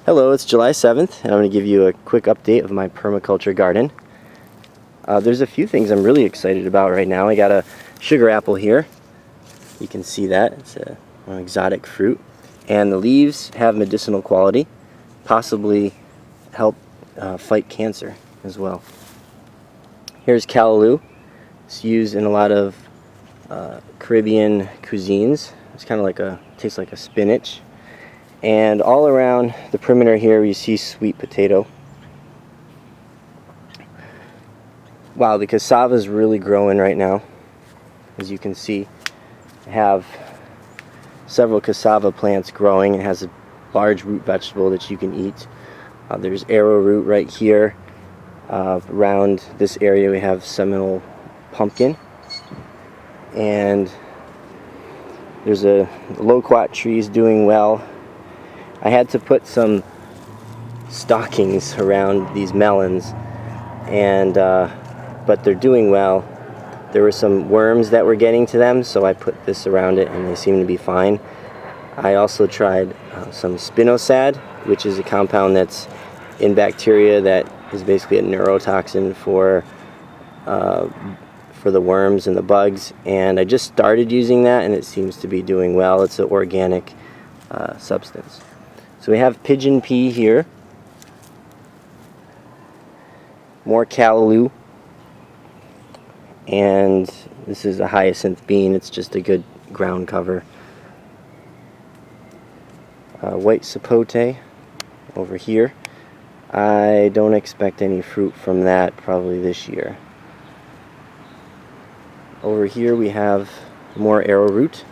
Hello, it's July 7th, and I'm going to give you a quick update of my permaculture garden. There's a few things I'm really excited about right now. I got a sugar apple here. You can see that. It's an exotic fruit. And the leaves have medicinal quality, possibly help fight cancer as well. Here's cantaloupe. It's used in a lot of Caribbean cuisines. It's kind of tastes like a spinach. And all around the perimeter here you see sweet potato. Wow, the cassava is really growing right now. As you can see, I have several cassava plants growing. It has a large root vegetable that you can eat. There's arrowroot right here. Around this area we have Seminole pumpkin. And there's a loquat tree is doing well. I had to put some stockings around these melons, and but they're doing well. There were some worms that were getting to them, so I put this around it and they seem to be fine. I also tried some spinosad, which is a compound that's in bacteria that is basically a neurotoxin for the worms and the bugs, and I just started using that and it seems to be doing well. It's an organic substance. So we have pigeon pea here, more cantaloupe, and this is a hyacinth bean. It's just a good ground cover. White sapote over here. I don't expect any fruit from that probably this year. Over here we have more arrowroot.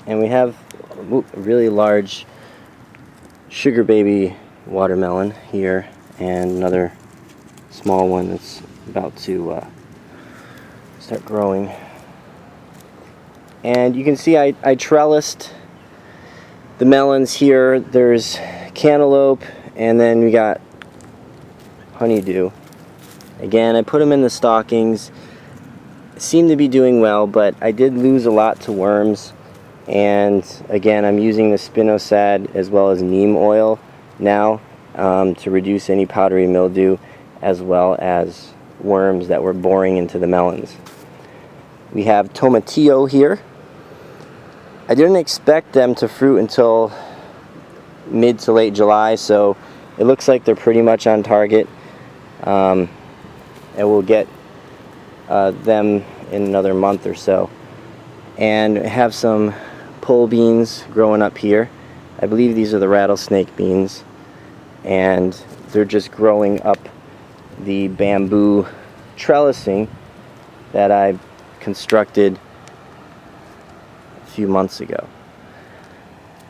And we have a really large sugar baby watermelon here, and another small one that's about to start growing. And you can see I trellised the melons here. There's cantaloupe, and then we got honeydew. Again, I put them in the stockings. Seem to be doing well, but I did lose a lot to worms. And again, I'm using the spinosad as well as neem oil now to reduce any powdery mildew as well as worms that were boring into the melons. We have tomatillo here. I didn't expect them to fruit until mid to late July, so it looks like they're pretty much on target. And we'll get them in another month or so. And have some pole beans growing up here. I believe these are the rattlesnake beans, and they're just growing up the bamboo trellising that I constructed a few months ago.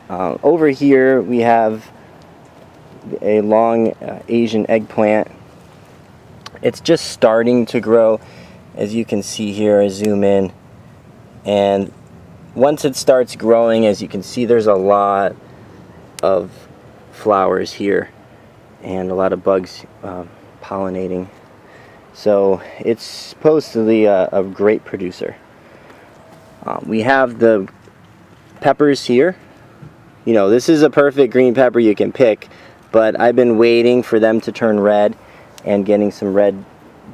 Over here we have a long Asian eggplant. It's just starting to grow, as you can see here. I zoom in, and once it starts growing, as you can see, there's a lot of flowers here and a lot of bugs pollinating. So it's supposedly a great producer. We have the peppers here. You know, this is a perfect green pepper you can pick, but I've been waiting for them to turn red and getting some red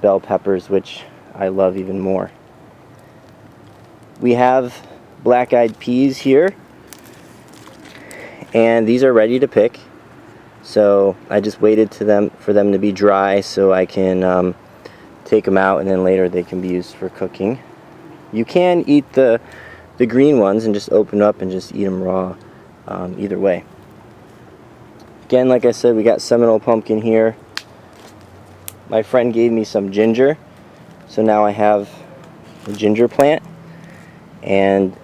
bell peppers, which I love even more. We have black-eyed peas here, and these are ready to pick, so I just waited for them to be dry so I can take them out, and then later they can be used for cooking. You can eat the green ones and just open up and just eat them raw, either way. Again, like I said, we got Seminole pumpkin here. My friend gave me some ginger, so now I have a ginger plant. And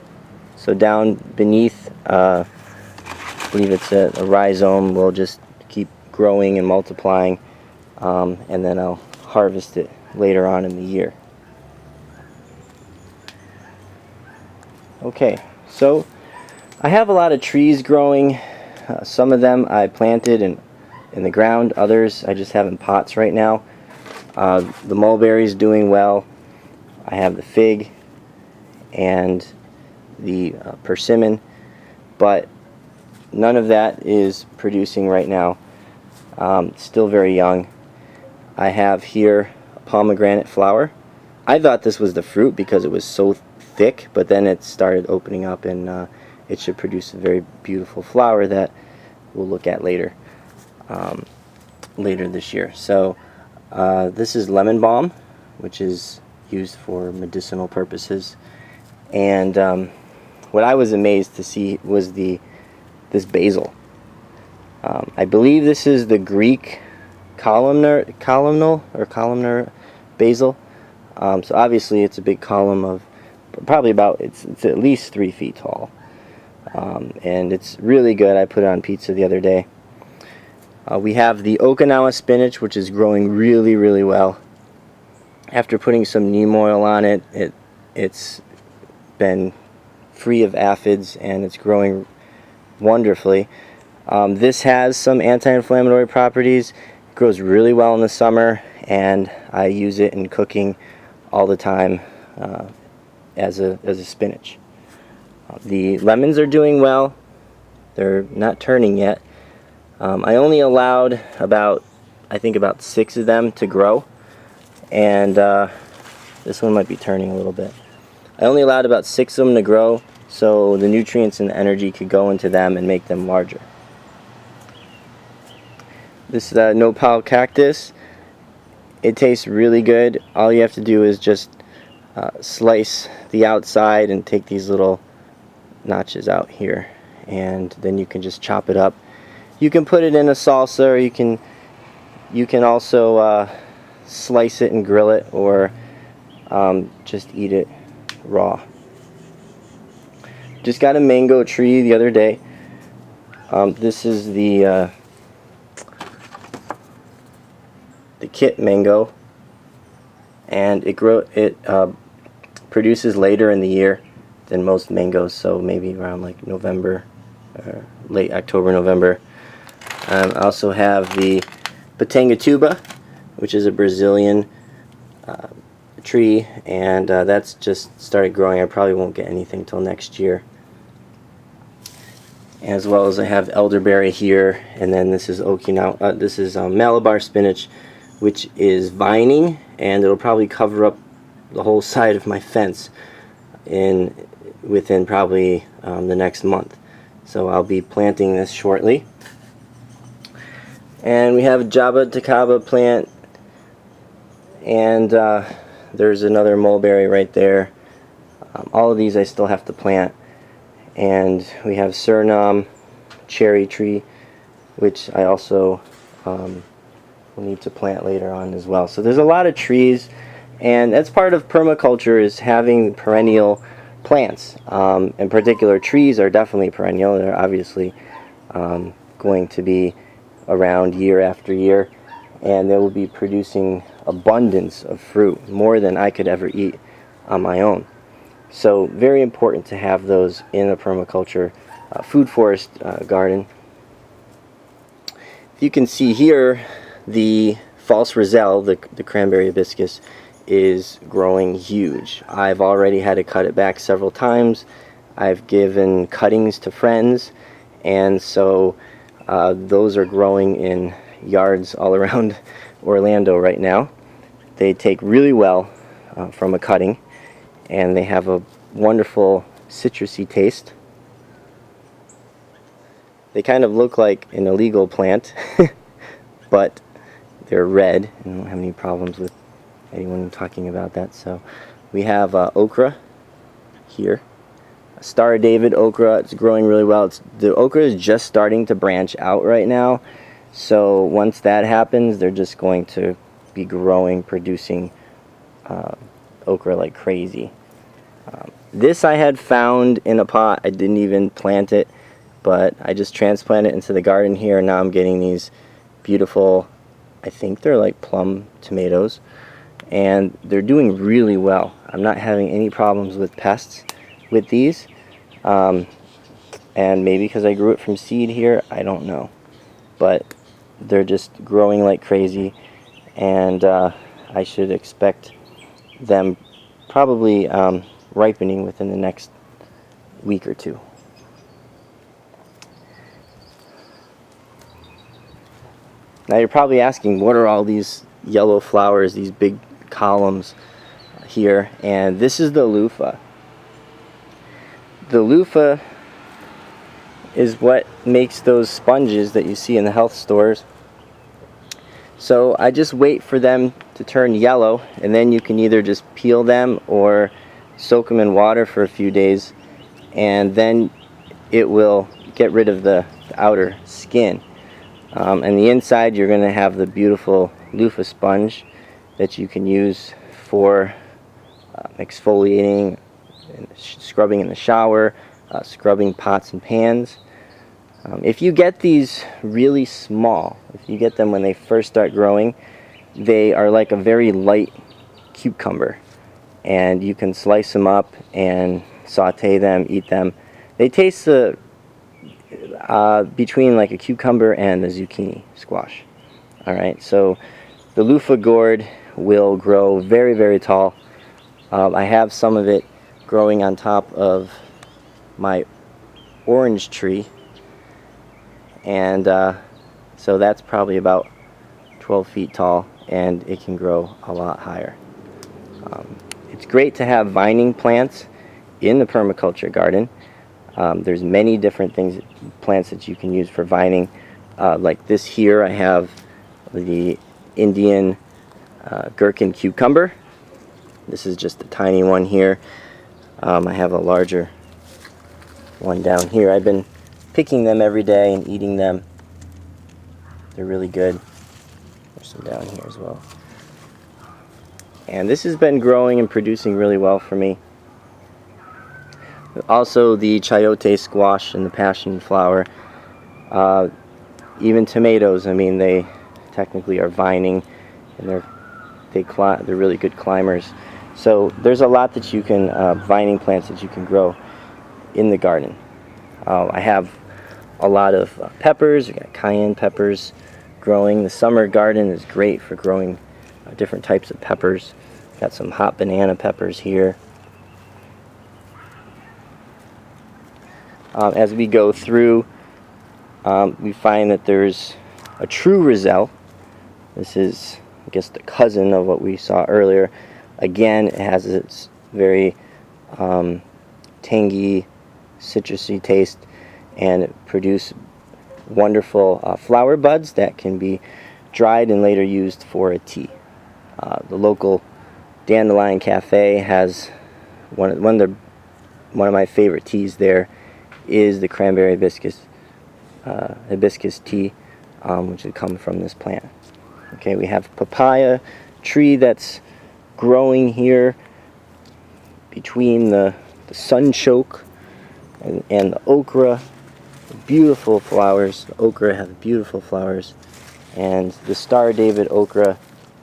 so down beneath, I believe it's a rhizome, will just keep growing and multiplying, and then I'll harvest it later on in the year. Okay, so I have a lot of trees growing. Some of them I planted in the ground, others I just have in pots right now. The mulberry is doing well. I have the fig, and the persimmon, but none of that is producing right now. Still very young. I have here a pomegranate flower. I thought this was the fruit because it was so thick, but then it started opening up, and it should produce a very beautiful flower that we'll look at later this year. So this is lemon balm, which is used for medicinal purposes. And what I was amazed to see was this basil. I believe this is the Greek columnar basil. So obviously it's a big column of probably about, it's at least 3 feet tall. And it's really good. I put it on pizza the other day. We have the Okinawa spinach, which is growing really, really well. After putting some neem oil on it, it's been free of aphids, and it's growing wonderfully. This has some anti-inflammatory properties. It grows really well in the summer, and I use it in cooking all the time as a spinach. The lemons are doing well. They're not turning yet. I only allowed I think about 6 of them to grow, and this one might be turning a little bit. I only allowed about 6 of them to grow so the nutrients and the energy could go into them and make them larger. This nopal cactus, it tastes really good. All you have to do is just slice the outside and take these little notches out here, and then you can just chop it up. You can put it in a salsa, or you can also slice it and grill it, or just eat it raw. Just got a mango tree the other day. This is the kit mango, and it produces later in the year than most mangoes, so maybe around like November, late October, November. I also have the Patangatuba, which is a Brazilian tree, and that's just started growing. I probably won't get anything till next year. As well as I have elderberry here, and then this is Okinawa. This is Malabar spinach, which is vining, and it'll probably cover up the whole side of my fence within probably the next month. So I'll be planting this shortly. And we have a Java Takaba plant, and there's another mulberry right there. All of these I still have to plant. And we have Suriname cherry tree, which I also will need to plant later on as well. So there's a lot of trees, and that's part of permaculture, is having perennial plants. In particular, trees are definitely perennial. They're obviously going to be around year after year, and they will be producing abundance of fruit, more than I could ever eat on my own. So very important to have those in a permaculture food forest garden. If you can see here, the false roselle, the cranberry hibiscus, is growing huge. I've already had to cut it back several times. I've given cuttings to friends, and so those are growing in yards all around Orlando right now. They take really well from a cutting, and they have a wonderful citrusy taste. They kind of look like an illegal plant, but they're red, and I don't have any problems with anyone talking about that. So we have okra here. Star of David okra, it's growing really well. The okra is just starting to branch out right now, so once that happens, they're just going to be growing, producing okra like crazy. This I had found in a pot. I didn't even plant it, but I just transplanted it into the garden here, and now I'm getting these beautiful, I think they're like plum tomatoes, and they're doing really well. I'm not having any problems with pests with these, and maybe because I grew it from seed here, I don't know, but they're just growing like crazy, and I should expect them probably ripening within the next week or two. Now you're probably asking, what are all these yellow flowers, these big columns here? And this is the loofah. The loofah is what makes those sponges that you see in the health stores. So I just wait for them to turn yellow, and then you can either just peel them or soak them in water for a few days, and then it will get rid of the outer skin. And the inside, you're going to have the beautiful loofah sponge that you can use for exfoliating, and scrubbing in the shower, scrubbing pots and pans. If you get these really small, if you get them when they first start growing, they are like a very light cucumber, and you can slice them up and saute them, eat them. They taste between like a cucumber and a zucchini squash. Alright, so the loofah gourd will grow very, very tall. I have some of it growing on top of my orange tree, and so that's probably about 12 feet tall, and it can grow a lot higher. It's great to have vining plants in the permaculture garden. There's many different plants that you can use for vining. Like this here, I have the Indian gherkin cucumber. This is just a tiny one here. I have a larger one down here. I've been picking them every day and eating them. They're really good. There's some down here as well. And this has been growing and producing really well for me. Also the chayote squash and the passion flower. Even tomatoes, I mean, they technically are vining, and they're really good climbers. So there's a lot that you can, vining plants that you can grow in the garden. I have a lot of peppers. We got cayenne peppers growing. The summer garden is great for growing different types of peppers. Got some hot banana peppers here. As we go through, we find that there's a true Roselle. This is, I guess, the cousin of what we saw earlier. Again, it has its very tangy, citrusy taste, and produce wonderful flower buds that can be dried and later used for a tea. The local Dandelion Cafe has one of my favorite teas there is the cranberry hibiscus tea, which would come from this plant. Okay, we have papaya tree that's growing here between the sunchoke and the okra. Beautiful flowers. The okra has beautiful flowers, and the Star David okra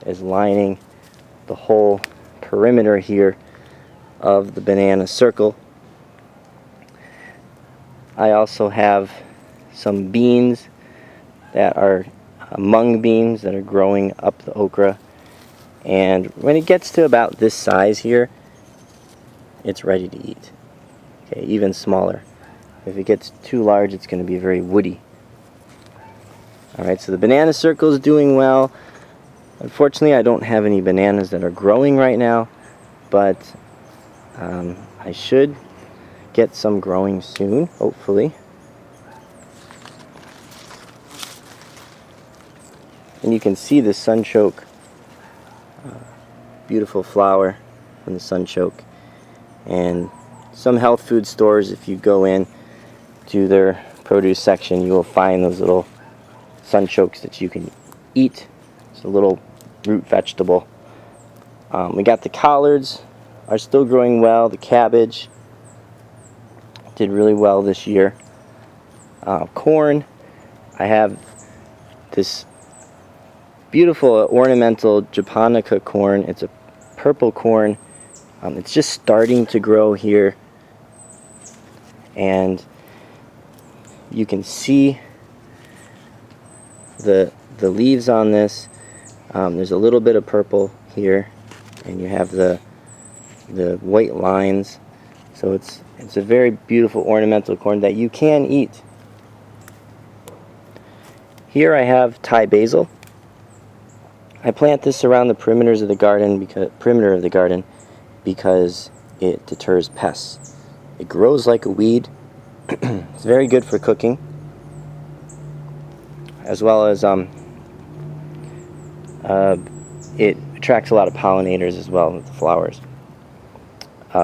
is lining the whole perimeter here of the banana circle. I also have some beans that are mung beans that are growing up the okra, and when it gets to about this size here, it's ready to eat. Okay, even smaller. If it gets too large, it's going to be very woody. Alright, so the banana circle is doing well. Unfortunately, I don't have any bananas that are growing right now, but I should get some growing soon, hopefully. And you can see the sunchoke, beautiful flower from the sunchoke. And some health food stores, if you go in to their produce section, you will find those little sunchokes that you can eat. It's a little root vegetable. We got the collards are still growing well. The cabbage did really well this year. Corn, I have this beautiful ornamental japonica corn. It's a purple corn. It's just starting to grow here, and you can see the leaves on this. There's a little bit of purple here, and you have the white lines. So it's a very beautiful ornamental corn that you can eat. Here I have Thai basil. I plant this around the perimeters of the garden because it deters pests. It grows like a weed. It's very good for cooking, as well as it attracts a lot of pollinators as well with the flowers.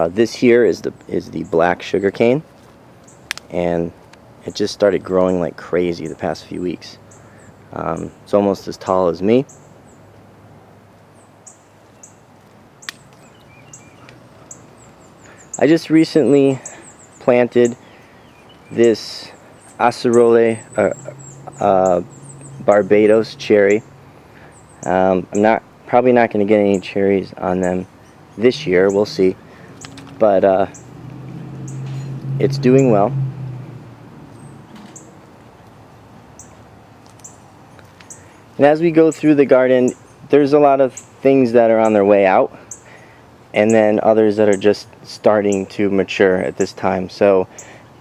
This here is the black sugar cane, and it just started growing like crazy the past few weeks. It's almost as tall as me. I just recently planted this Acerola Barbados cherry. I'm probably not going to get any cherries on them this year. We'll see. But it's doing well. And as we go through the garden, there's a lot of things that are on their way out, and then others that are just starting to mature at this time. So,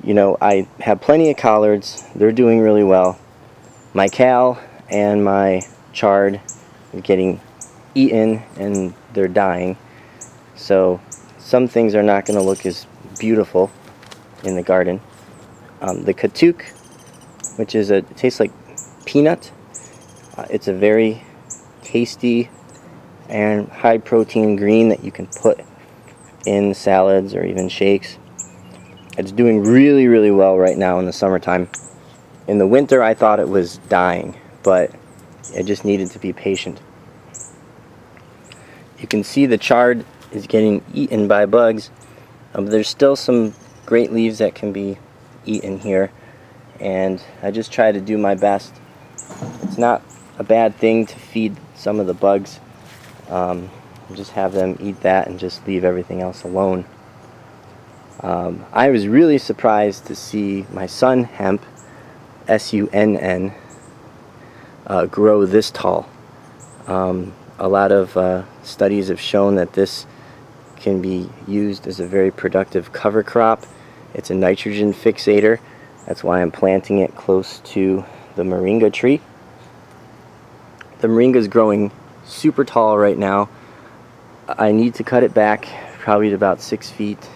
you know, I have plenty of collards. They're doing really well. My kale and my chard are getting eaten and they're dying. So some things are not going to look as beautiful in the garden. The katuk, which is it tastes like peanut. It's a very tasty and high protein green that you can put in salads or even shakes. It's doing really, really well right now in the summertime. In the winter I thought it was dying, but I just needed to be patient. You can see the chard is getting eaten by bugs. There's still some great leaves that can be eaten here, and I just try to do my best. It's not a bad thing to feed some of the bugs. Just have them eat that and just leave everything else alone. I was really surprised to see my sun hemp, S-U-N-N, grow this tall. A lot of studies have shown that this can be used as a very productive cover crop. It's a nitrogen fixator. That's why I'm planting it close to the moringa tree. The moringa is growing super tall right now. I need to cut it back probably to about 6 feet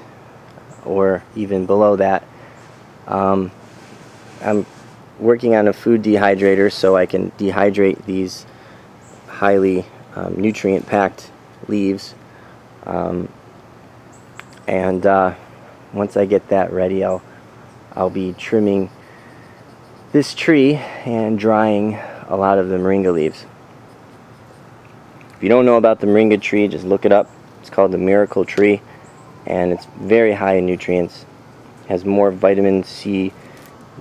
or even below that. I'm working on a food dehydrator so I can dehydrate these highly nutrient packed leaves, and once I get that ready, I'll be trimming this tree and drying a lot of the moringa leaves. If you don't know about the moringa tree, just look it up. It's called the miracle tree, and it's very high in nutrients. It has more vitamin C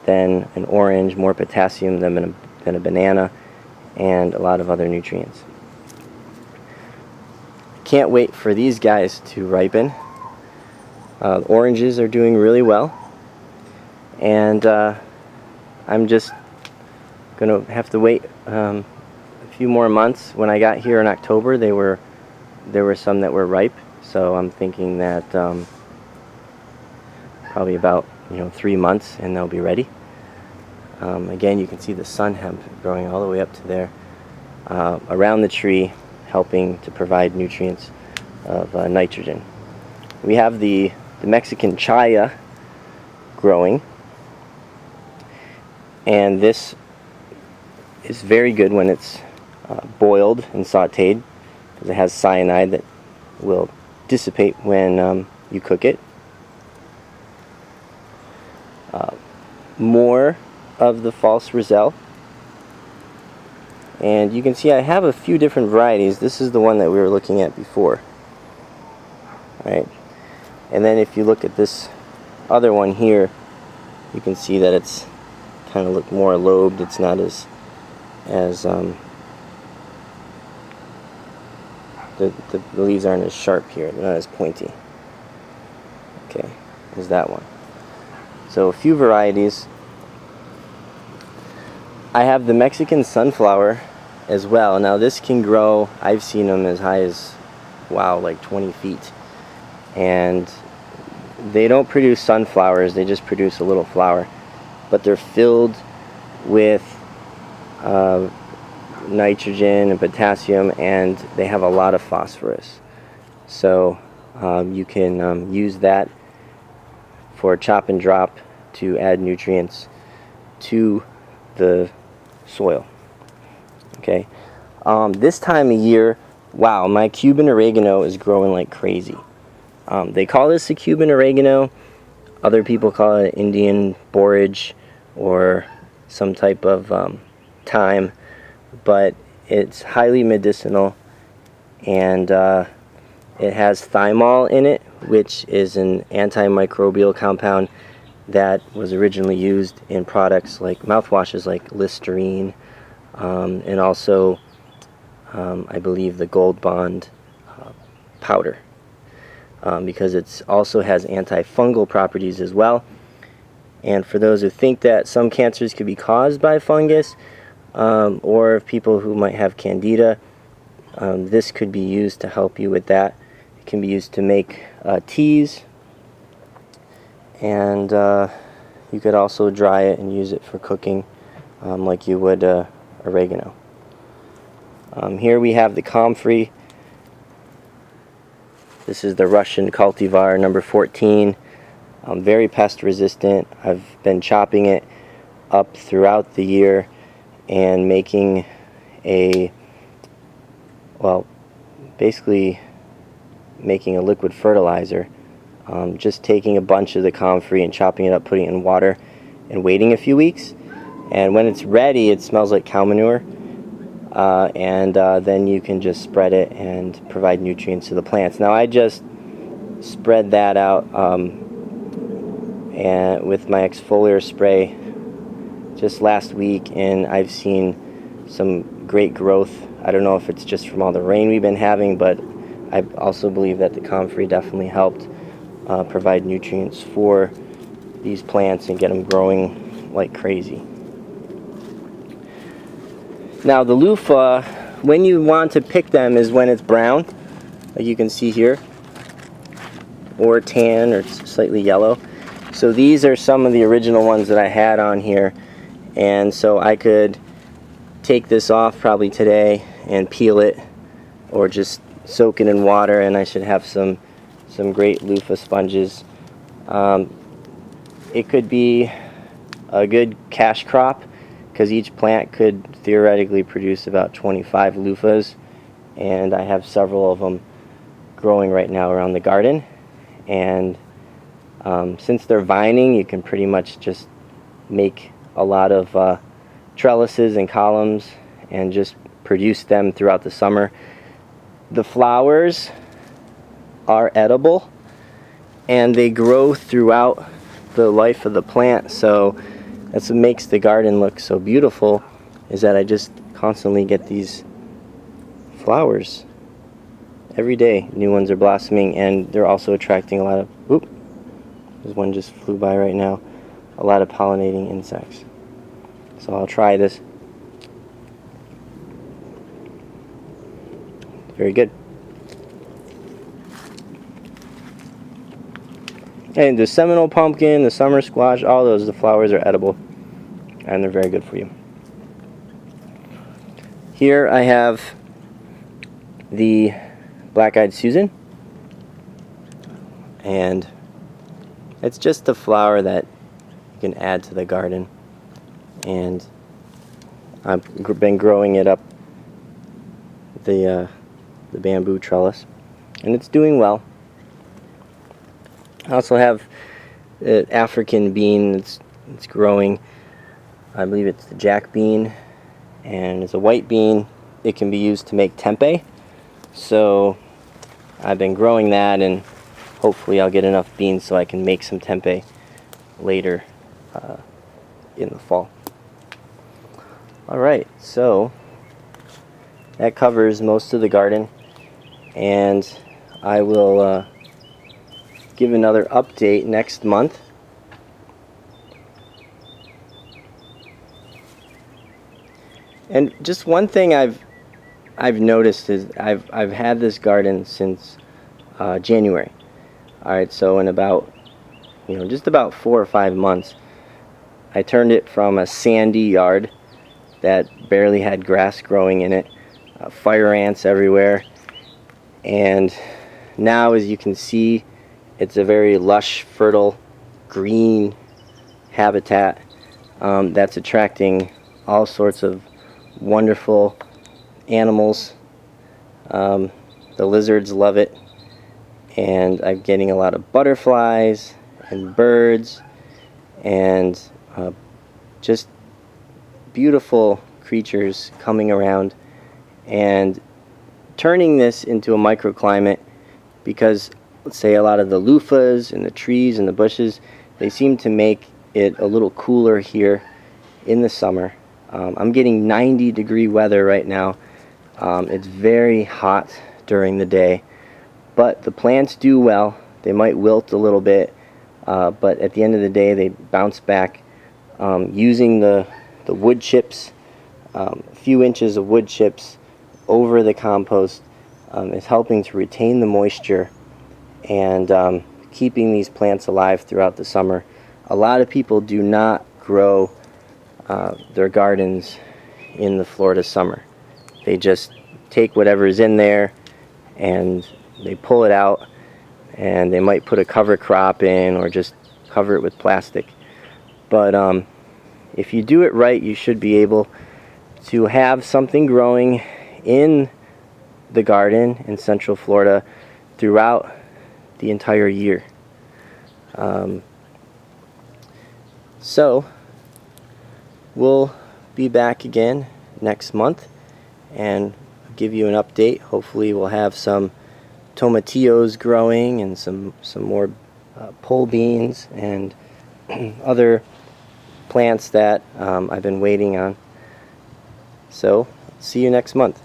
than an orange, more potassium than a banana, and a lot of other nutrients. Can't wait for these guys to ripen. The oranges are doing really well, and I'm just gonna have to wait a few more months. When I got here in October, there were some that were ripe, so I'm thinking that probably about 3 months and they'll be ready. Again, you can see the sun hemp growing all the way up to there around the tree, helping to provide nutrients of nitrogen. We have the Mexican chaya growing, and this is very good when it's boiled and sauteed, because it has cyanide that will dissipate when you cook it. More of the false roselle, and you can see I have a few different varieties. This is the one that we were looking at before. Right, and then if you look at this other one here, you can see that it's kind of look more lobed. It's not as the leaves aren't as sharp here. They're not as pointy. Okay, there's that one. So a few varieties. I have the Mexican sunflower as well. Now this can grow, I've seen them as high as, wow, like 20 feet. And they don't produce sunflowers, they just produce a little flower, but they're filled with nitrogen and potassium, and they have a lot of phosphorus. So you can use that for chop and drop to add nutrients to the soil. Okay, this time of year, wow, my Cuban oregano is growing like crazy. They call this a Cuban oregano. Other people call it Indian borage or some type of thyme, but it's highly medicinal, and it has thymol in it, which is an antimicrobial compound that was originally used in products like mouthwashes like Listerine, and also I believe the Gold Bond powder, because it also has antifungal properties as well. And for those who think that some cancers could be caused by fungus, or people who might have candida, this could be used to help you with that. It can be used to make teas, and you could also dry it and use it for cooking, like you would oregano. Here we have the comfrey. This is the Russian cultivar number 14. Very pest resistant. I've been chopping it up throughout the year and making basically making a liquid fertilizer. Just taking a bunch of the comfrey and chopping it up, putting it in water, and waiting a few weeks. And when it's ready, it smells like cow manure. Then you can just spread it and provide nutrients to the plants. Now I just spread that out and with my exfoliator spray just last week, and I've seen some great growth. I don't know if it's just from all the rain we've been having, but I also believe that the comfrey definitely helped provide nutrients for these plants and get them growing like crazy. Now the loofah, when you want to pick them is when it's brown, like you can see here, or tan or slightly yellow. So these are some of the original ones that I had on here, and so I could take this off probably today and peel it, or just soak it in water, and I should have some great loofah sponges. It could be a good cash crop, because each plant could theoretically produce about 25 loofahs, and I have several of them growing right now around the garden. And since they're vining, you can pretty much just make a lot of trellises and columns and just produce them throughout the summer. The flowers are edible, and they grow throughout the life of the plant, so that's what makes the garden look so beautiful, is that I just constantly get these flowers every day. New ones are blossoming, and they're also attracting a lot of, there's one just flew by right now, a lot of pollinating insects. So I'll try this. Very good. And the Seminole pumpkin, the summer squash, all those, the flowers are edible, and they're very good for you. Here I have the black-eyed Susan, and it's just a flower that you can add to the garden, and I've been growing it up the bamboo trellis, and it's doing well. I also have an African bean that's growing. I believe it's the jack bean, and it's a white bean. It can be used to make tempeh. So I've been growing that, and hopefully I'll get enough beans so I can make some tempeh later in the fall. Alright, so that covers most of the garden, and I will give another update next month. And just one thing I've noticed is I've had this garden since January. Alright, so in about just about 4 or 5 months. I turned it from a sandy yard that barely had grass growing in it, fire ants everywhere, and now, as you can see, it's a very lush, fertile, green habitat that's attracting all sorts of wonderful animals. The lizards love it, and I'm getting a lot of butterflies and birds and just beautiful creatures coming around and turning this into a microclimate, because let's say a lot of the loofahs and the trees and the bushes, they seem to make it a little cooler here in the summer. I'm getting 90-degree weather right now. It's very hot during the day, but the plants do well. They might wilt a little bit, but at the end of the day they bounce back. Using the wood chips, a few inches of wood chips over the compost is helping to retain the moisture and keeping these plants alive throughout the summer. A lot of people do not grow their gardens in the Florida summer. They just take whatever's in there and they pull it out, and they might put a cover crop in or just cover it with plastic. But if you do it right, you should be able to have something growing in the garden in Central Florida throughout the entire year. So we'll be back again next month and give you an update. Hopefully we'll have some tomatillos growing and some more pole beans and other plants that I've been waiting on. So see you next month.